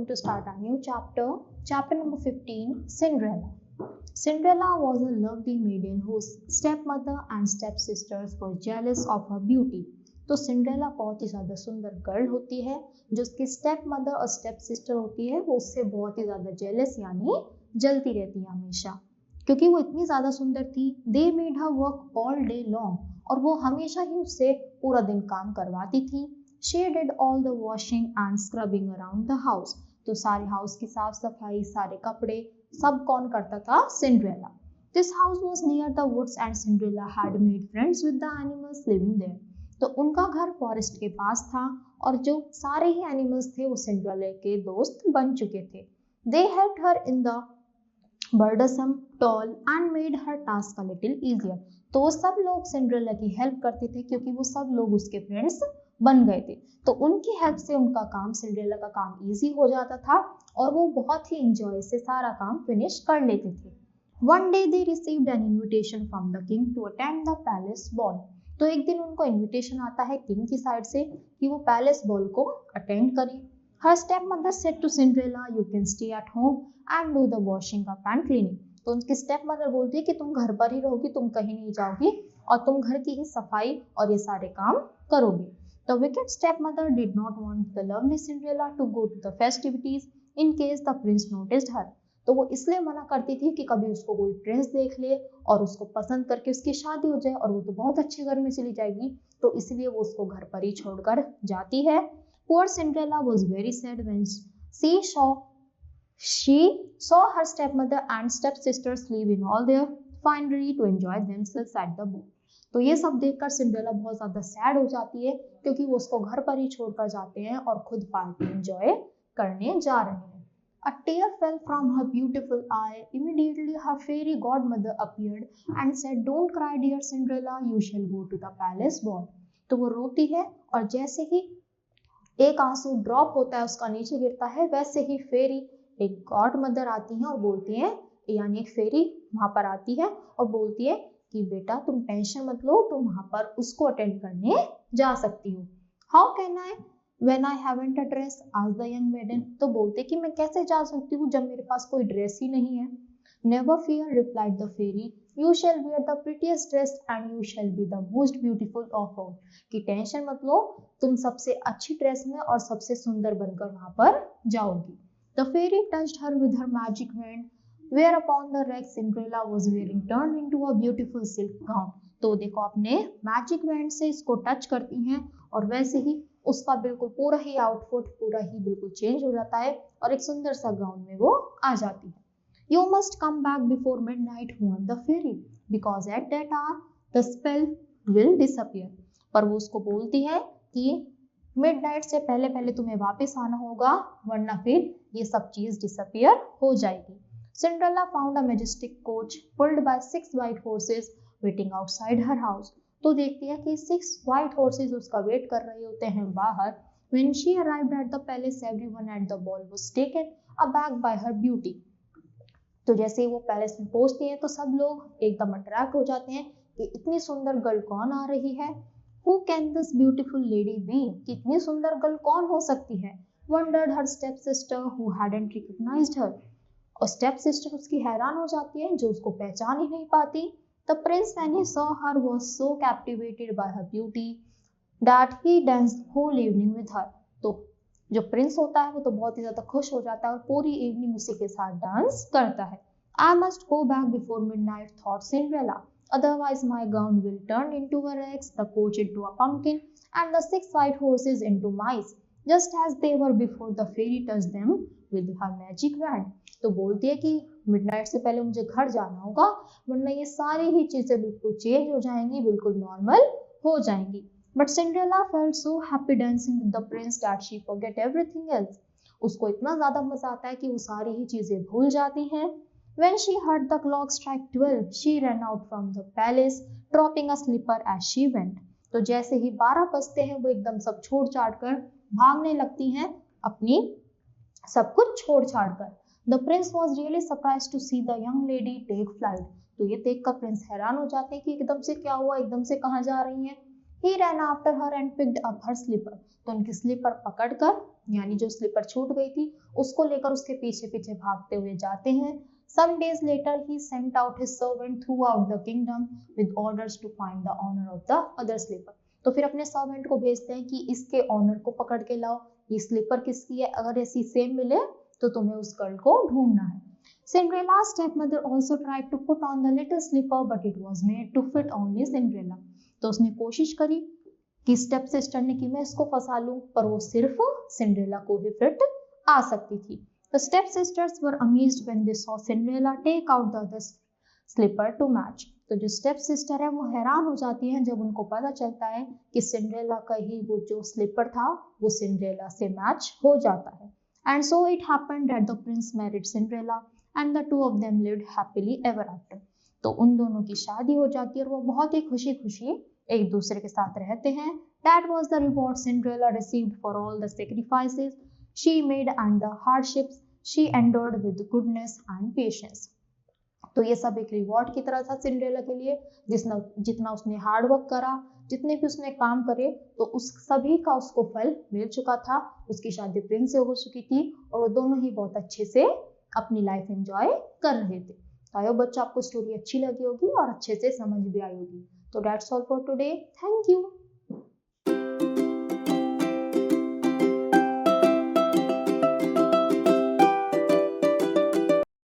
going to start a new chapter, chapter number 15, Cinderella. Cinderella was a lovely maiden whose stepmother and stepsisters were jealous of her beauty. तो Cinderella बहुत ही ज़्यादा सुंदर girl होती है, जो उसकी step mother और स्टेप सिस्टर होती है वो उससे बहुत ही ज़्यादा जेलस यानी जलती रहती है हमेशा, क्योंकि वो इतनी ज़्यादा सुंदर थी। They made her work all day long, और वो हमेशा ही उससे पूरा दिन काम करवाती थी। She did all the washing and scrubbing around the house, तो सारे हाउस की साफ सफाई, सारे कपड़े सब कौन करता था? Cinderella. This house was near the woods and Cinderella had made friends with the animals living there, तो उनका घर फॉरेस्ट के पास था और जो सारे ही एनिमल्स थे वो सिंड्रेला के दोस्त बन चुके थे। They helped her in the burdensome toil and made her task a little easier, तो वो सब लोग सिंड्रेला की हेल्प करते थे क्योंकि वो सब लोग उसके फ्रेंड्स बन गए थे। तो उनकी हेल्प से उनका काम, सिंड्रेला का काम इजी हो जाता था और वो बहुत ही इंजॉय से सारा काम फिनिश कर लेते थे। One day they received an invitation from the king to attend the palace ball, तो एक दिन उनको इनविटेशन आता है किंग की साइड से कि वो पैलेस बॉल को अटेंड करें। Her stepmother said to Cinderella you can stay at home and do the washing up and cleaning, तो उनकी स्टेप मदर बोलती है कि तुम घर पर ही रहोगी, तुम कहीं नहीं जाओगी और तुम घर की ही सफाई और ये सारे काम करोगे। The wicked stepmother did not want the lovely Cinderella to go to the festivities in case the prince noticed her, तो वो इसलिए मना करती थी कि कभी उसको कोई प्रिंस देख ले और उसको पसंद करके उसकी शादी हो जाए और वो तो बहुत अच्छे घर में चली जाएगी, तो इसलिए वो उसको घर पर ही छोड़कर जाती है। Poor Cinderella was very sad when she saw her stepmother and stepsisters live in all their finery to enjoy themselves at the ball, तो ये सब देखकर सिंड्रेला बहुत ज्यादा सैड हो जाती है क्योंकि वो उसको घर पर ही छोड़कर जाते हैं और खुद पार्टी एंजॉय करने जा रहे हैं। A tear fell from her beautiful eye. Immediately her fairy godmother appeared and said, "Don't cry, dear Cinderella. You shall go to the palace ball." तो वो रोती है और जैसे ही एक आंसू ड्रॉप होता है उसका नीचे गिरता है, वैसे ही फेरी एक गॉड मदर आती है और बोलती है, यानी एक फेरी वहां पर आती है और बोलती है कि बेटा तुम टेंशन मत लो, तुम वहां पर उसको अटेंड करने जा सकती हो। How can I When I haven't a dress, asked the young maiden, तो बोलते कि मैं कैसे जा सकती हूँ जब मेरे पास कोई ड्रेस ही नहीं है। Never fear, replied the fairy, you shall wear the prettiest dress and you shall be the most beautiful of all, कि टेंशन मत लो, तुम सबसे अच्छी ड्रेस में और सबसे सुंदर बनकर वहां पर जाओगी। The fairy touched her with her magic wand, whereupon the wrecked Cinderella was wearing turned into a beautiful silk gown, तो देखो अपने मैजिक वैंड से इसको टच करती हैं और वैसे ही उसका बिल्कुल पूरा ही आउटफिट पूरा ही बिल्कुल चेंज हो जाता है और एक सुंदर सा गाउन में वो आ जाती है। You must come back before midnight, warned the fairy, because at that hour the spell will disappear, पर वो उसको बोलती है कि मिडनाइट से पहले पहले तुम्हें वापस आना होगा वरना फिर ये सब चीज डिसअपियर हो जाएगी। Cinderella found a majestic coach pulled by 6 white horses waiting outside her house, तो देखती है कि 6 white horses उसका वेट कर रहे होते हैं बाहर। When she arrived at the palace, everyone at the ball was taken aback by her beauty, तो जैसे ही वो पैलेस में पहुंचती है तो सब लोग एकदम अट्रैक्ट हो जाते हैं कि इतनी सुंदर गर्ल कौन आ रही है। Who can this beautiful lady be, कि इतनी सुंदर गर्ल कौन हो सकती है। Wondered her stepsister who hadn't recognized her, और स्टेप सिस्टर उसकी हैरान हो जाती है जो उसको पहचान ही नहीं पाती। The prince when he saw her was so captivated by her beauty that he danced whole evening with her, तो जो प्रिंस होता है वो तो बहुत ही ज्यादा खुश हो जाता है और पूरी इवनिंग उसी के साथ डांस करता है। I must go back before midnight, thought Cinderella, otherwise my gown will turn into a rags, the coach into a pumpkin, and the 6 white horses into mice, just as they were before the fairy touched them with her magic wand, तो बोलती है कि midnight से पहले मुझे घर जाना होगा वरना ये सारी ही चीजें बिल्कुल चेंज हो जाएंगी, बिल्कुल नॉर्मल हो जाएंगी। But Cinderella felt so happy dancing with the prince that she forget everything else, उसको इतना ज्यादा मजा आता है कि वो सारी ही चीजें भूल जाती हैं। When she heard the clock strike 12, she ran out from the palace, dropping a slipper as she went, तो जैसे ही 12 बजते हैं वो एकदम सब छोड़ छाड़ कर भागने लगती हैं, अपनी सब कुछ छोड़ छाड़ कर। The prince was really surprised to see the young lady take flight, तो ये देखकर प्रिंस हैरान हो जाते हैं कि एकदम से क्या हुआ, एकदम से कहाँ जा रही हैं। He ran after her and picked up her slipper, तो उनकी स्लीपर पकड़कर यानी जो स्लीपर छूट गई थी उसको लेकर उसके पीछे पीछे भागते हुए जाते हैं। Some days later he sent out his servant throughout the kingdom with orders to find the owner of the other slipper. तो फिर अपने सर्वेंट को भेजते हैं कि इसके ऑनर को पकड़ के लाओ, ये स्लीपर किसकी है, अगर ऐसी सेम मिले तो तुम्हें उस गर्ल को ढूंढना है। Cinderella's stepmother also tried to put on the little slipper but it was made to fit only Cinderella. तो उसने कोशिश करी कि स्टेप सिस्टर ने कि मैं इसको फंसा लूं, पर वो सिर्फ सिंड्रेला को ही फिट आ सकती थी। The stepsisters were amazed when they saw Cinderella take out the other slipper to match. तो जो स्टेप सिस्टर है वो हैरान हो जाती हैं जब उनको पता चलता है कि सिंड्रेला का ही वो जो स्लीपर था वो सिंड्रेला से मैच हो जाता है। And so it happened that the prince married Cinderella and the two of them lived happily ever after. तो उन दोनों की शादी हो जाती है और वो बहुत ही खुशी खुशी एक दूसरे के साथ रहते हैं। That was the reward Cinderella received for all the sacrifices she made and the hardships she endured with goodness and patience. तो ये सब एक रिवॉर्ड की तरह था सिंड्रेला के लिए, जितना उसने हार्ड वर्क करा, जितने भी उसने काम करे, तो उस सभी का उसको फल मिल चुका था। उसकी शादी प्रिंस से हो चुकी थी और वो दोनों ही बहुत अच्छे से अपनी लाइफ एंजॉय कर रहे थे। तो आई होप बच्चों आपको स्टोरी अच्छी लगी होगी और अच्छे से समझ भी आई होगी। तो that's all for today, thank you.